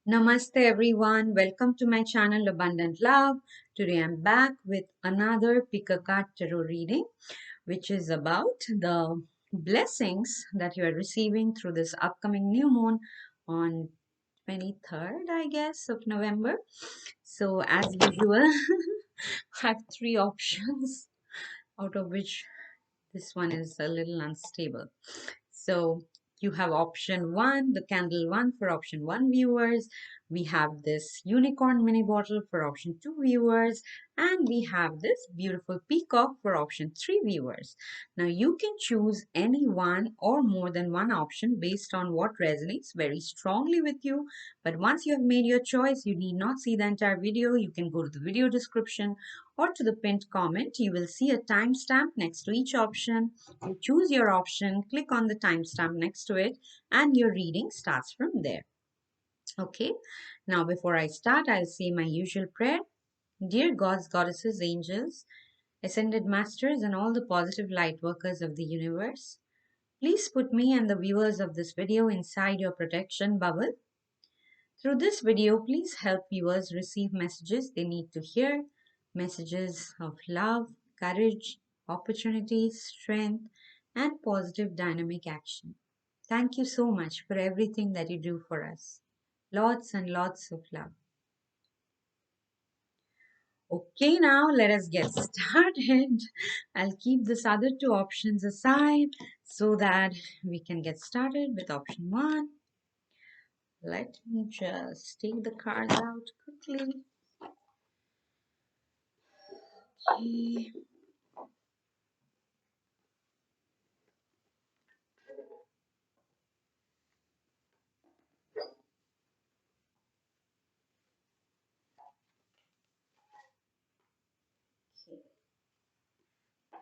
Namaste everyone, welcome to my channel Abundant Love. Today I'm back with another pick a card tarot reading, which is about the blessings that you are receiving through this upcoming new moon on 23rd, I guess, of November. So as usual, I have three options, out of which this one is a little unstable. So you have option one, the candle one for option one viewers. We have this unicorn mini bottle for option two viewers. And we have this beautiful peacock for option three viewers. Now you can choose any one or more than one option based on what resonates very strongly with you. But once you have made your choice, you need not see the entire video. You can go to the video description or to the pinned comment. You will see a timestamp next to each option. You choose your option, click on the timestamp next to it, and your reading starts from there. Okay, now before I start, I'll say my usual prayer. Dear gods, goddesses, angels, ascended masters, and all the positive light workers of the universe, please put me and the viewers of this video inside your protection bubble. Through this video, please help viewers receive messages they need to hear, messages of love, courage, opportunity, strength, and positive dynamic action. Thank you so much for everything that you do for us. Lots and lots of love. Okay, now let us get started. I'll keep these other two options aside so that we can get started with option one. Let me just take the cards out quickly. Okay.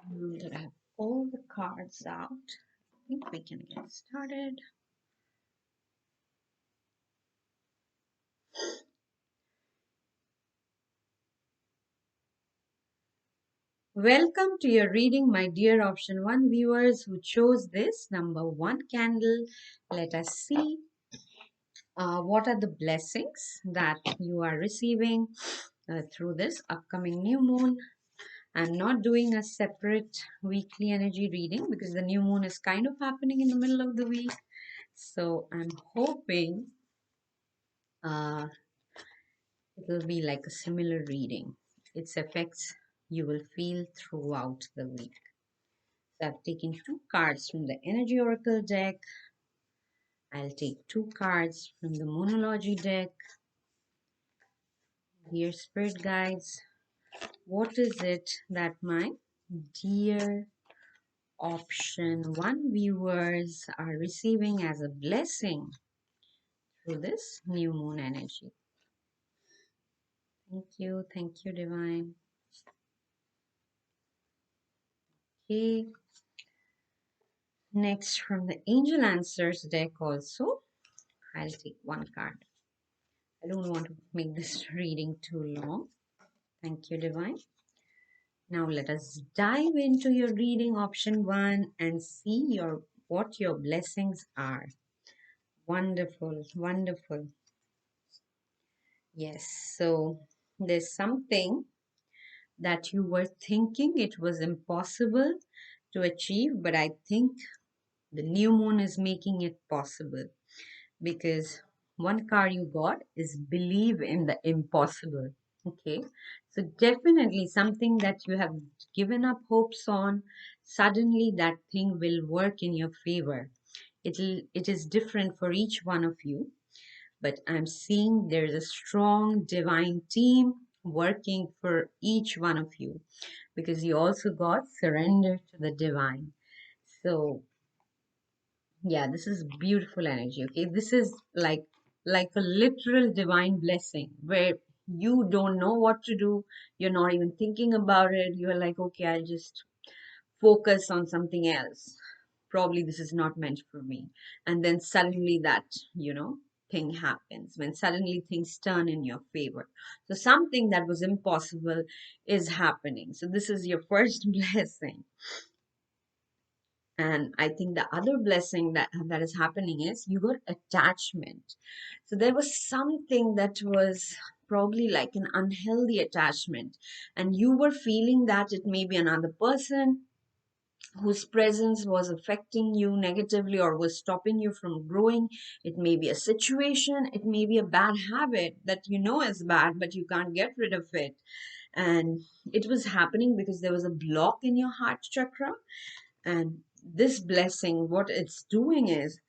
Now that I have all the cards out, I think we can get started. Welcome to your reading, my dear option one viewers who chose this number one candle. Let us see what are the blessings that you are receiving through this upcoming new moon. I'm not doing a separate weekly energy reading because the new moon is kind of happening in the middle of the week. So I'm hoping uh, it will be like a similar reading. Its effects you will feel throughout the week. So I've taken two cards from the Energy Oracle deck. I'll take two cards from the Moonology deck. Dear Spirit Guides, what is it that my dear option one viewers are receiving as a blessing through this new moon energy? Thank you, Divine. Okay. Next, from the Angel Answers deck also, I'll take one card. I don't want to make this reading too long. Thank you, Divine. Now let us dive into your reading option one and see what your blessings are. Wonderful, wonderful. Yes, so there's something that you were thinking it was impossible to achieve, but I think the new moon is making it possible, because one card you got is believe in the impossible. Okay, so definitely something that you have given up hopes on, suddenly that thing will work in your favor. It is different for each one of you, but I'm seeing there's a strong divine team working for each one of you, because you also got surrender to the divine. So yeah, this is beautiful energy. Okay, this is like a literal divine blessing where you don't know what to do, you're not even thinking about it, you're like, okay, I'll just focus on something else, probably this is not meant for me, and then suddenly that thing happens, when suddenly things turn in your favor. So something that was impossible is happening. So this is your first blessing. And I think the other blessing that is happening is you got attachment. So there was something that was probably like an unhealthy attachment, and you were feeling that it may be another person whose presence was affecting you negatively or was stopping you from growing. It may be a situation, it may be a bad habit that you know is bad, but you can't get rid of it. And it was happening because there was a block in your heart chakra. And this blessing, what it's doing is,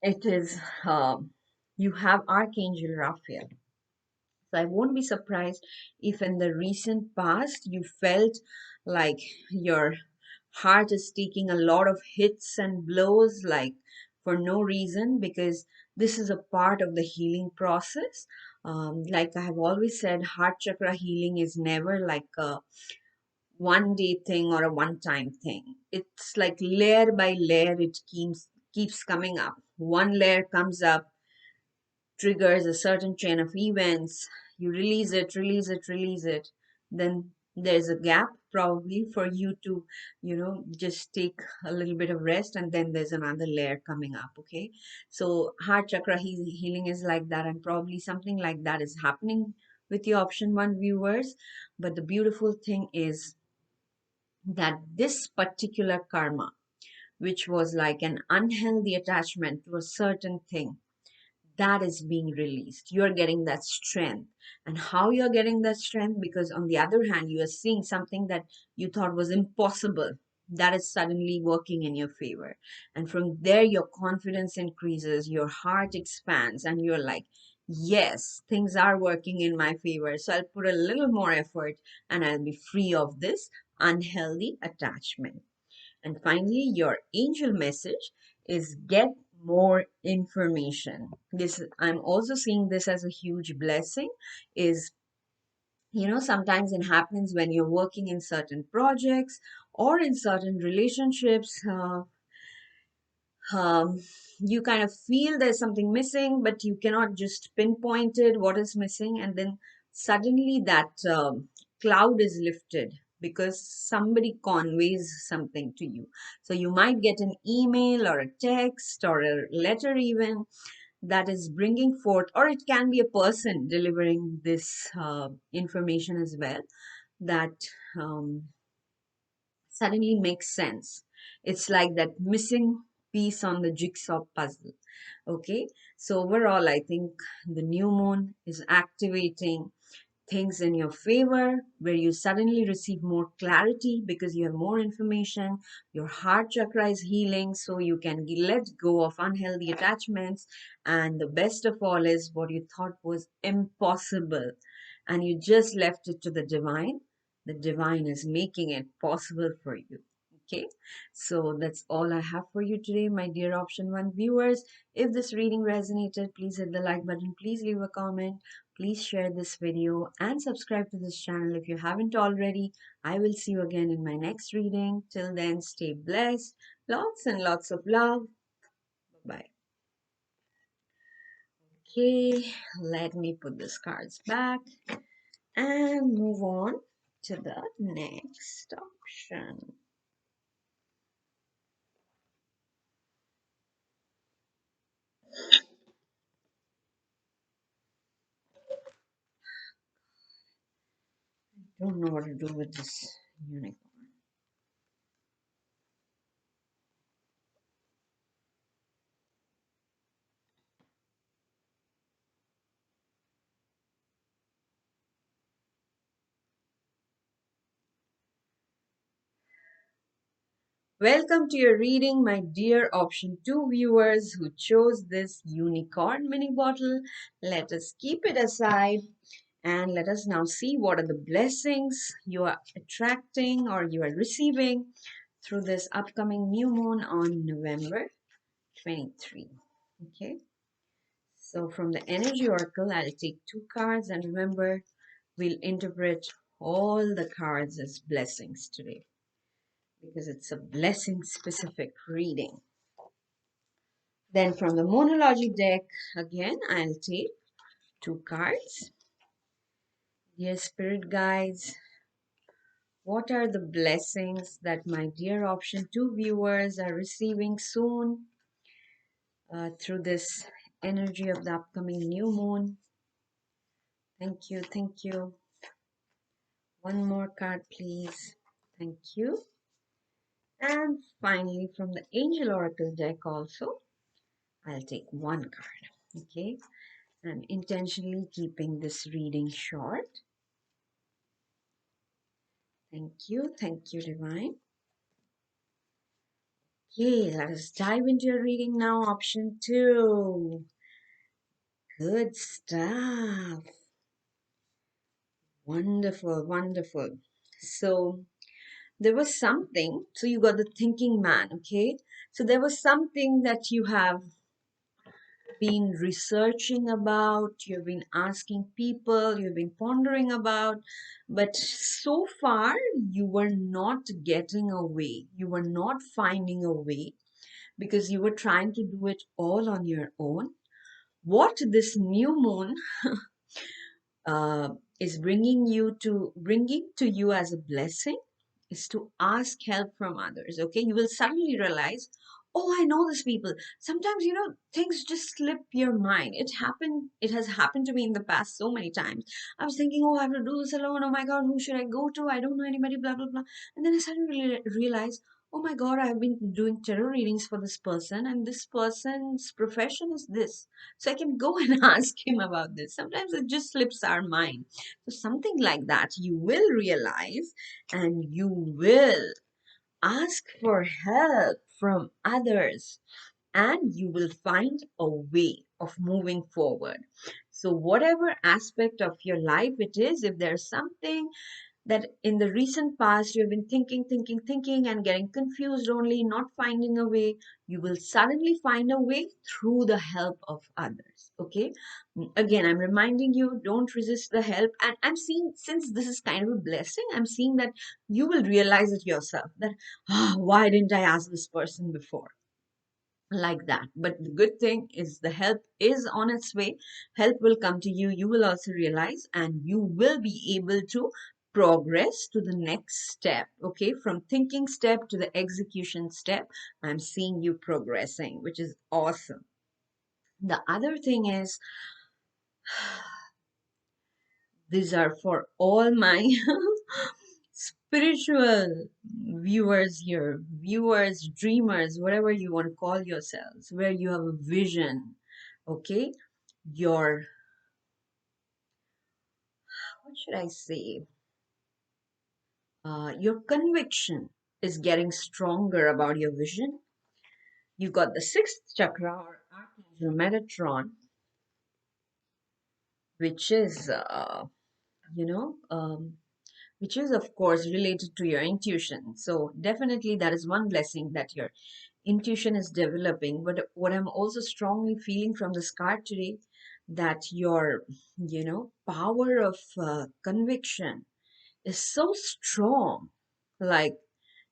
it is, you have Archangel Raphael. So I won't be surprised if in the recent past you felt like your heart is taking a lot of hits and blows, like for no reason, because this is a part of the healing process. Like I have always said, heart chakra healing is never like a one day thing or a one time thing. It's like layer by layer, it keeps coming up. One layer comes up, triggers a certain chain of events. You release it, release it, release it. Then there's a gap probably for you to, just take a little bit of rest, and then there's another layer coming up. Okay. So heart chakra healing is like that, and probably something like that is happening with your option one viewers. But the beautiful thing is that this particular karma, which was like an unhealthy attachment to a certain thing, that is being released. You're getting that strength. And how you're getting that strength? Because on the other hand, you are seeing something that you thought was impossible, that is suddenly working in your favor. And from there, your confidence increases, your heart expands, and you're like, yes, things are working in my favor. So I'll put a little more effort and I'll be free of this unhealthy attachment. And finally, your angel message is get more information. This, I'm also seeing this as a huge blessing. Is, sometimes it happens when you're working in certain projects or in certain relationships. um, you kind of feel there's something missing, but you cannot just pinpoint it, what is missing. And then suddenly that cloud is lifted because somebody conveys something to you. So you might get an email or a text or a letter even that is bringing forth, or it can be a person delivering this information as well, that um, suddenly makes sense. It's like that missing piece on the jigsaw puzzle. Okay, so overall, I think the new moon is activating things in your favor, where you suddenly receive more clarity because you have more information. Your heart chakra is healing, so you can let go of unhealthy attachments. And the best of all is what you thought was impossible, and you just left it to the divine. The divine is making it possible for you. Okay, so that's all I have for you today, my dear option one viewers. If this reading resonated, please hit the like button, please leave a comment, please share this video, and subscribe to this channel if you haven't already. I will see you again in my next reading. Till then, stay blessed. Lots and lots of love. Bye. Okay, let me put these cards back and move on to the next option. Don't know what to do with this unicorn. Welcome to your reading, my dear option 2 viewers who chose this unicorn mini bottle. Let us keep it aside and let us now see what are the blessings you are attracting or you are receiving through this upcoming new moon on November 23. Okay, so from the energy oracle, I'll take 2 cards, and remember, we'll interpret all the cards as blessings today because it's a blessing specific reading. Then from the Monology deck, again, I'll take 2 cards. Dear Spirit Guides, What are the blessings that my dear option 2 viewers are receiving soon through this energy of the upcoming new moon? Thank you, thank you. One more card, please. Thank you. And finally, from the Angel Oracle deck also, I'll take one card. Okay. I'm intentionally keeping this reading short. Thank you, Divine. Okay, let us dive into your reading now. Option 2. Good stuff. Wonderful, wonderful. So there was something, so you got the thinking man, okay? So there was something that you have been researching about, you've been asking people, you've been pondering about, but so far you were not getting a way. You were not finding a way because you were trying to do it all on your own. What this new moon uh, is bringing to you as a blessing is to ask help from others. Okay, you will suddenly realize, oh, I know these people. Sometimes, things just slip your mind. It has happened to me in the past so many times. I was thinking, oh, I have to do this alone. Oh my God, who should I go to? I don't know anybody, blah blah blah. And then I suddenly realized, oh my God, I've been doing tarot readings for this person, and this person's profession is this, so I can go and ask him about this. Sometimes it just slips our mind. So something like that you will realize, and you will ask for help from others, and you will find a way of moving forward. So whatever aspect of your life it is, if there's something that in the recent past you have been thinking, and getting confused only, not finding a way, you will suddenly find a way through the help of others. Okay. Again, I'm reminding you, don't resist the help. And I'm seeing, since this is kind of a blessing, I'm seeing that you will realize it yourself that, why didn't I ask this person before? Like that. But the good thing is the help is on its way. Help will come to you. You will also realize, and you will be able to progress to the next step. Okay, from thinking step to the execution step, I'm seeing you progressing, which is awesome. The other thing is, these are for all my spiritual viewers here, viewers, dreamers, whatever you want to call yourselves, where you have a vision. Okay, your, what should I say, your conviction is getting stronger about your vision. You got the sixth chakra or Archangel Metatron, which is, you know, which is of course related to your intuition. So definitely that is one blessing, that your intuition is developing. But what I'm also strongly feeling from this card today, that your, power of conviction is so strong. Like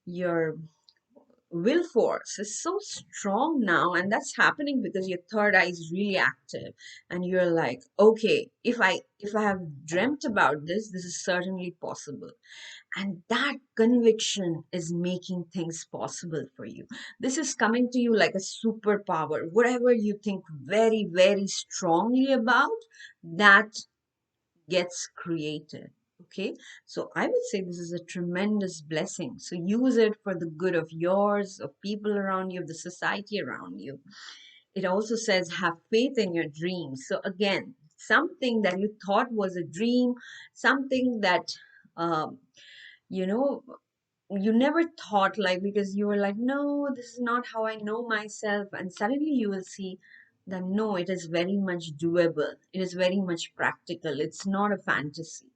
your will force is so strong now, and that's happening because your third eye is really active, and you're like, okay, if I have dreamt about this, this is certainly possible. And that conviction is making things possible for you. This is coming to you like a superpower. Whatever you think very, very strongly about, that gets created. Okay, so I would say this is a tremendous blessing. So use it for the good of yours, of people around you, of the society around you. It also says have faith in your dreams. So again, something that you thought was a dream, something that um, you know you never thought, like, because you were like, no, this is not how I know myself, and suddenly you will see that no, it is very much doable, it is very much practical, it's not a fantasy.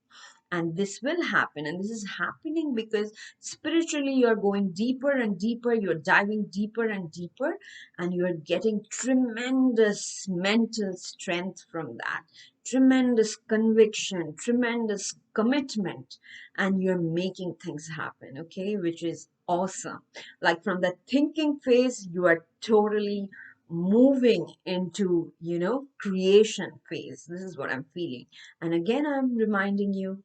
And this will happen, and this is happening because spiritually you're going deeper and deeper, you're diving deeper and deeper, and you're getting tremendous mental strength from that, tremendous conviction, tremendous commitment, and you're making things happen. Okay, which is awesome. Like from the thinking phase, you are totally moving into, creation phase. This is what I'm feeling. And again, I'm reminding you,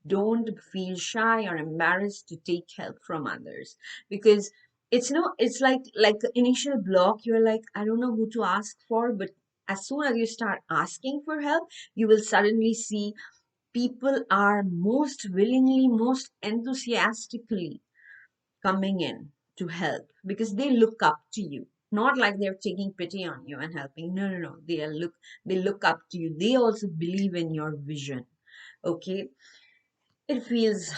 don't feel shy or embarrassed to take help from others, because it's like the initial block. You're like, I don't know who to ask for, but as soon as you start asking for help, you will suddenly see people are most willingly, most enthusiastically coming in to help because they look up to you. Not like they're taking pity on you and helping. No, no, no. They look up to you. They also believe in your vision. Okay, it feels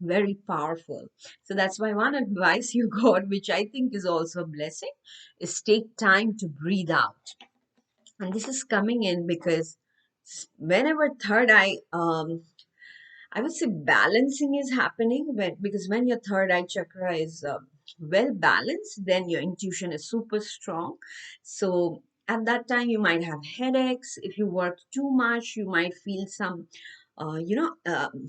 very powerful. So that's why one advice you got, which I think is also a blessing, is take time to breathe out. And this is coming in because whenever third eye, I would say balancing is happening because when your third eye chakra is well balanced, then your intuition is super strong. So at that time, you might have headaches. If you work too much, you might feel some, uh, you know, um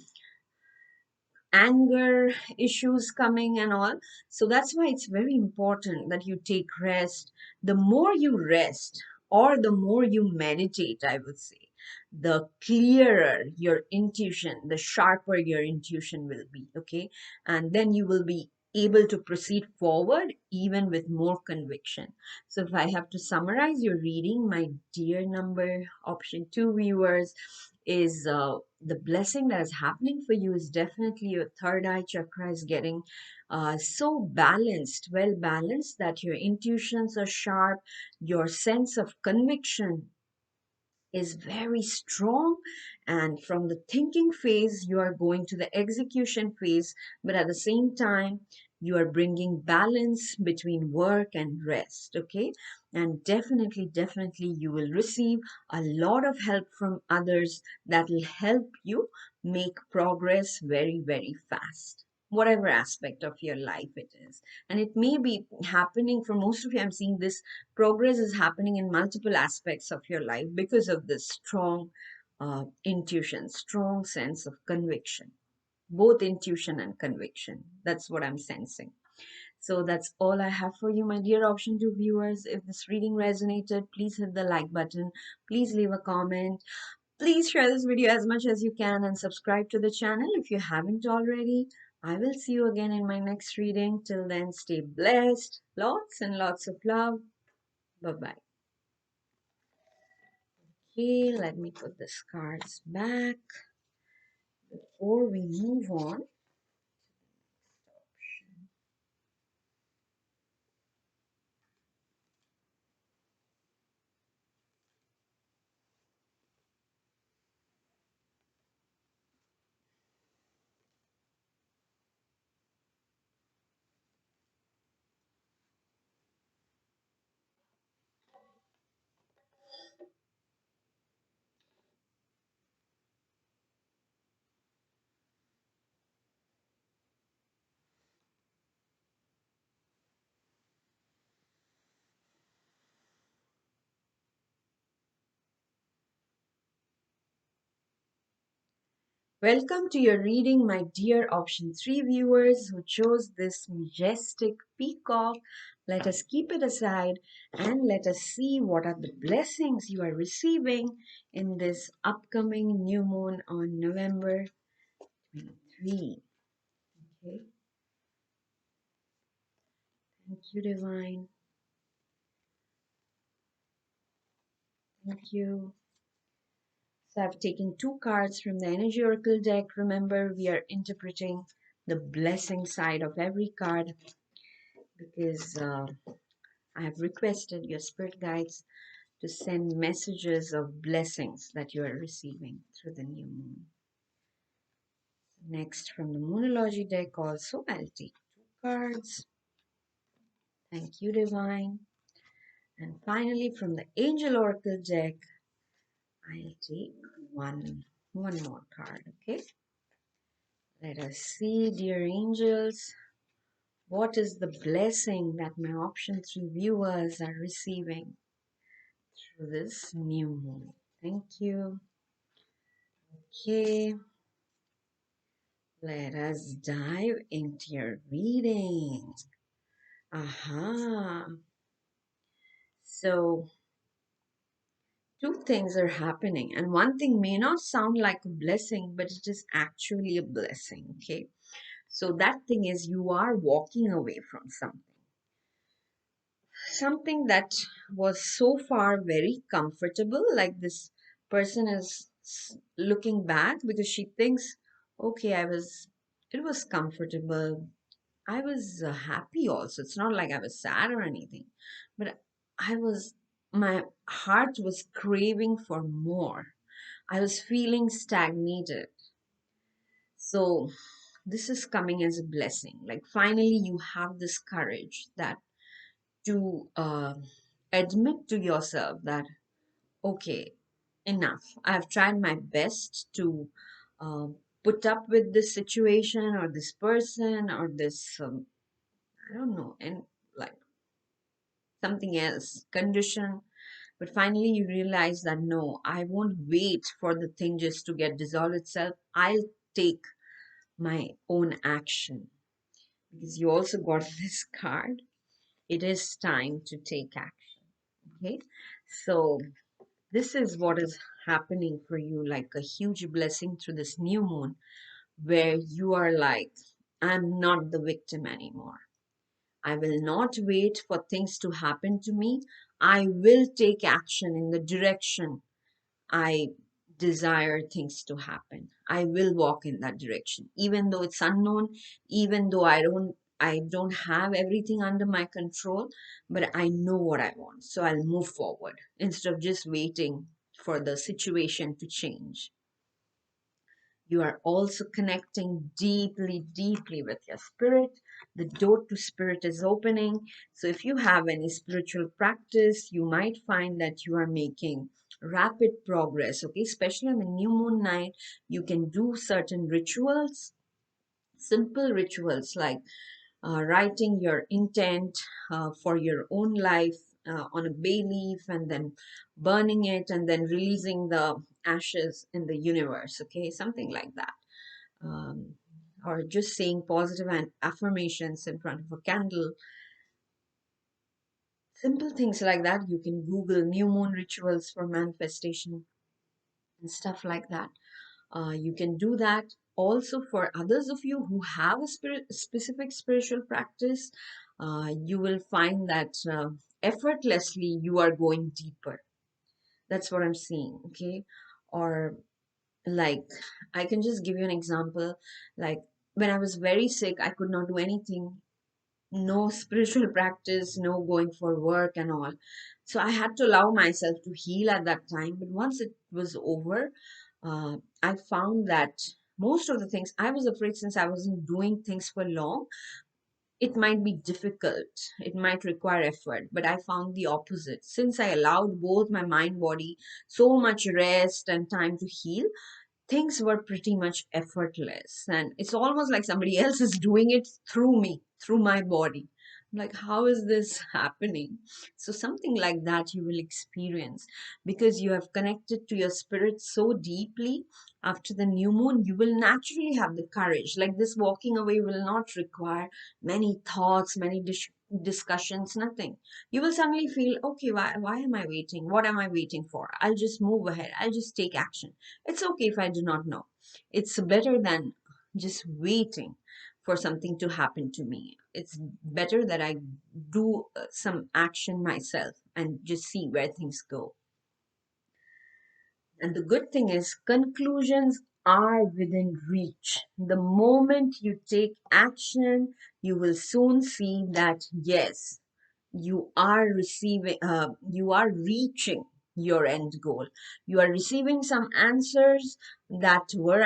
anger issues coming and all. So that's why it's very important that you take rest. The more you rest or the more you meditate, I would say, the clearer your intuition, the sharper your intuition will be. Okay. And then you will be able to proceed forward even with more conviction. So if I have to summarize your reading, my dear number option two viewers, is the blessing that is happening for you is definitely your third eye chakra is getting so balanced, well balanced, that your intuitions are sharp, your sense of conviction is very strong, and from the thinking phase you are going to the execution phase, but at the same time you are bringing balance between work and rest. Okay, and definitely you will receive a lot of help from others that will help you make progress very fast, whatever aspect of your life it is. And it may be happening for most of you. I'm seeing this progress is happening in multiple aspects of your life because of this strong intuition, strong sense of conviction, both intuition and conviction. That's what I'm sensing. So that's all I have for you, my dear option two viewers. If this reading resonated, please hit the like button. Please leave a comment. Please share this video as much as you can and subscribe to the channel if you haven't already. I will see you again in my next reading. Till then, stay blessed. Lots and lots of love. Bye bye. Okay, let me put the cards back before we move on. Welcome to your reading, my dear option 3 viewers who chose this majestic peacock. Let us keep it aside and let us see what are the blessings you are receiving in this upcoming new moon on November 23. Okay, thank you, Divine. Thank you. So I've taken two cards from the Energy Oracle deck. Remember, we are interpreting the blessing side of every card because I have requested your spirit guides to send messages of blessings that you are receiving through the new moon. Next, from the Moonology deck also, I'll take two cards. Thank you, Divine. And finally, from the Angel Oracle deck, I'll take one more card, okay? Let us see, dear angels, what is the blessing that my option 3 viewers are receiving through this new moon? Thank you. Okay, let us dive into your reading. Aha. So Two things are happening, and one thing may not sound like a blessing, but it is actually a blessing. Okay, so that thing is you are walking away from something that was so far very comfortable. Like this person is looking back because she thinks, okay, it was comfortable. I was happy also. It's not like I was sad or anything, but I was, my heart was craving for more. I was feeling stagnated. So this is coming as a blessing. Like finally, you have this courage that to admit to yourself that, okay, enough. I've tried my best to uh, put up with this situation or this person or this, I don't know, and like something else, condition. But finally, you realize that no, I won't wait for the thing just to get dissolved itself. I'll take my own action because you also got this card. It is time to take action. Okay, so this is what is happening for you, like a huge blessing through this new moon, where you are like, I'm not the victim anymore. I will not wait for things to happen to me. I will take action in the direction I desire things to happen. I will walk in that direction, even though it's unknown, even though I don't have everything under my control, but I know what I want. So I'll move forward instead of just waiting for the situation to change. You are also connecting deeply, deeply with your spirit. The door to spirit is opening. So, if you have any spiritual practice, you might find that you are making rapid progress. Okay, especially on the new moon night, you can do certain rituals, simple rituals like writing your intent for your own life on a bay leaf and then burning it and then releasing the ashes in the universe. Okay, something like that, or just saying positive and affirmations in front of a candle. Simple things like that. You can Google new moon rituals for manifestation and stuff like that. You can do that. Also, for others of you who have a specific spiritual practice, you will find that effortlessly you are going deeper. That's what I'm seeing. Okay. Or like, I can just give you an example. Like, when I was very sick, I could not do anything, no spiritual practice, no going for work and all. So I had to allow myself to heal at that time. But once it was over, I found that most of the things I was afraid, since I wasn't doing things for long, it might be difficult, it might require effort. But I found the opposite. Since I allowed both my mind, body so much rest and time to heal, things were pretty much effortless, and it's almost like somebody else is doing it through me, through my body. I'm like, how is this happening? So something like that you will experience because you have connected to your spirit so deeply. After the new moon, you will naturally have the courage. Like, this walking away will not require many thoughts, many discussions, nothing. You will suddenly feel, okay, why am I waiting? What am I waiting for? I'll just move ahead, I'll just take action. It's okay if I do not know. It's better than just waiting for something to happen to me. It's better that I do some action myself and just see where things go. And the good thing is, conclusions are within reach. The moment you take action, you will soon see that yes, you are reaching your end goal. You are receiving some answers that were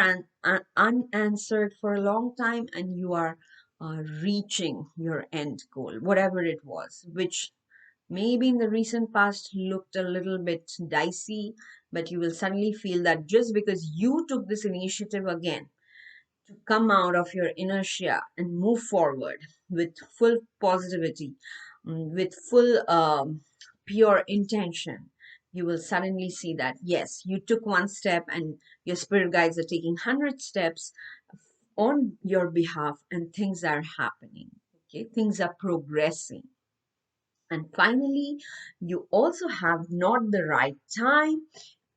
unanswered for a long time, and you are reaching your end goal, whatever it was, which maybe in the recent past looked a little bit dicey, but you will suddenly feel that just because you took this initiative again to come out of your inertia and move forward with full positivity, with full pure intention, you will suddenly see that yes, you took one step and your spirit guides are taking 100 steps on your behalf, and things are happening. Okay, things are progressing. And finally, you also have not the right time.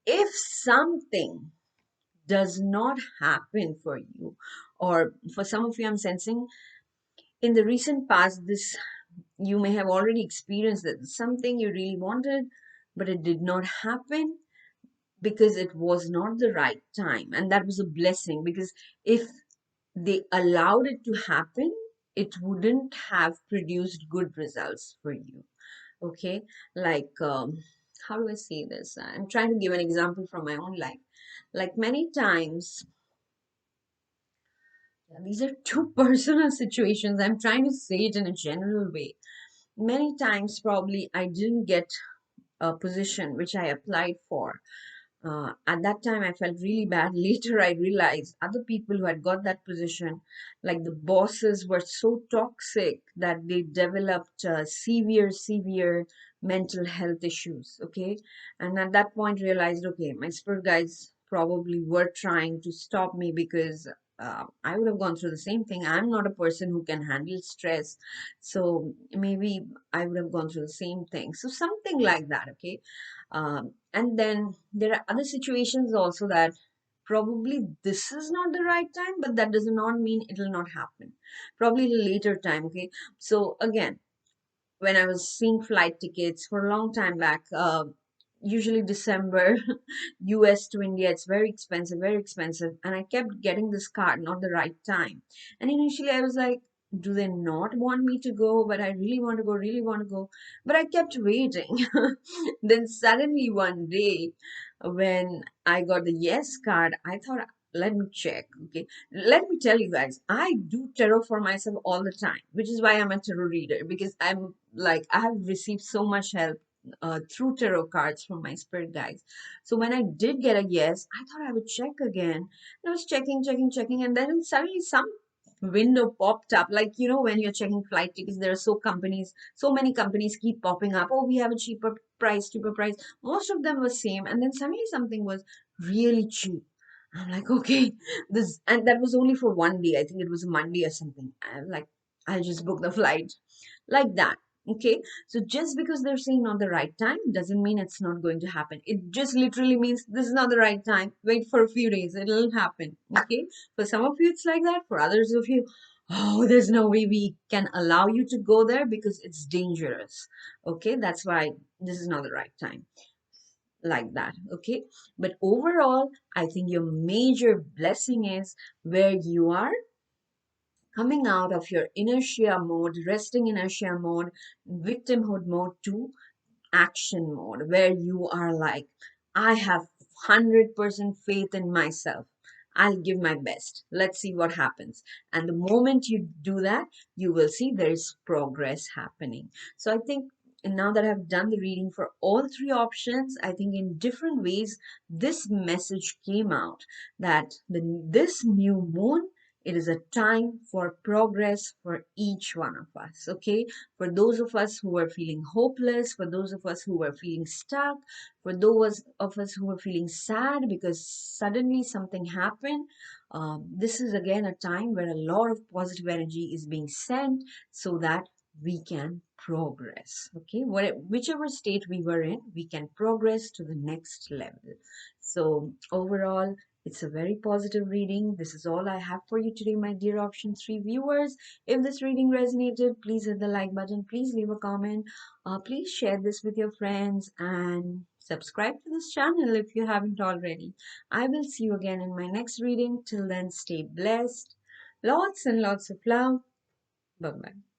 If something does not happen for you, or for some of you, I'm sensing in the recent past, this you may have already experienced that something you really wanted, but it did not happen because it was not the right time. And that was a blessing, because if they allowed it to happen, it wouldn't have produced good results for you. Okay, like how do I say this? I'm trying to give an example from my own life. Like many times, these are two personal situations. I'm trying to say it in a general way. Many times, probably, I didn't get a position which I applied for. At that time, I felt really bad. Later, I realized other people who had got that position, like the bosses, were so toxic that they developed severe mental health issues. Okay, and at that point, realized, okay, my spirit guides probably were trying to stop me, because I would have gone through the same thing. I'm not a person who can handle stress, so maybe I would have gone through the same thing. So something like that. Okay, and then there are other situations also that probably this is not the right time, but that does not mean it will not happen. Probably at a later time. Okay. So again, when I was seeing flight tickets for a long time back, usually December, US to India, it's very expensive, very expensive. And I kept getting this card, not the right time. And initially I was like, do they not want me to go? But I really want to go, really want to go. But I kept waiting. Then suddenly one day, when I got the yes card, I thought, let me check. Okay. Let me tell you guys, I do tarot for myself all the time, which is why I'm a tarot reader, because I'm like, I have received so much help through tarot cards from my spirit guides. So when I did get a yes, I thought I would check again. And I was checking, and then suddenly some window popped up. Like, when you're checking flight tickets, there are so many companies keep popping up. Oh, we have a cheaper price. Most of them were same. And then suddenly something was really cheap. I'm like, okay, this, and that was only for one day. I think it was a Monday or something. I'm like, I'll just book the flight like that. Okay, so just because they're saying not the right time doesn't mean it's not going to happen. It just literally means this is not the right time. Wait for a few days, it'll happen. Okay, for some of you, it's like that. For others of you, oh, there's no way we can allow you to go there because it's dangerous. Okay, that's why this is not the right time, like that. Okay, but overall, I think your major blessing is where you are coming out of your inertia mode, resting inertia mode, victimhood mode, to action mode, where you are like, I have 100% faith in myself. I'll give my best. Let's see what happens. And the moment you do that, you will see there is progress happening. So I think now that I've done the reading for all three options, I think in different ways, this message came out that this new moon, it is a time for progress for each one of us. Okay, for those of us who are feeling hopeless, for those of us who are feeling stuck, for those of us who are feeling sad because suddenly something happened. This is again a time where a lot of positive energy is being sent so that we can progress. Okay, whichever state we were in, we can progress to the next level. So, overall, it's a very positive reading. This is all I have for you today, my dear option 3 viewers. If this reading resonated, please hit the like button. Please leave a comment. Please share this with your friends and subscribe to this channel if you haven't already. I will see you again in my next reading. Till then, stay blessed. Lots and lots of love. Bye bye.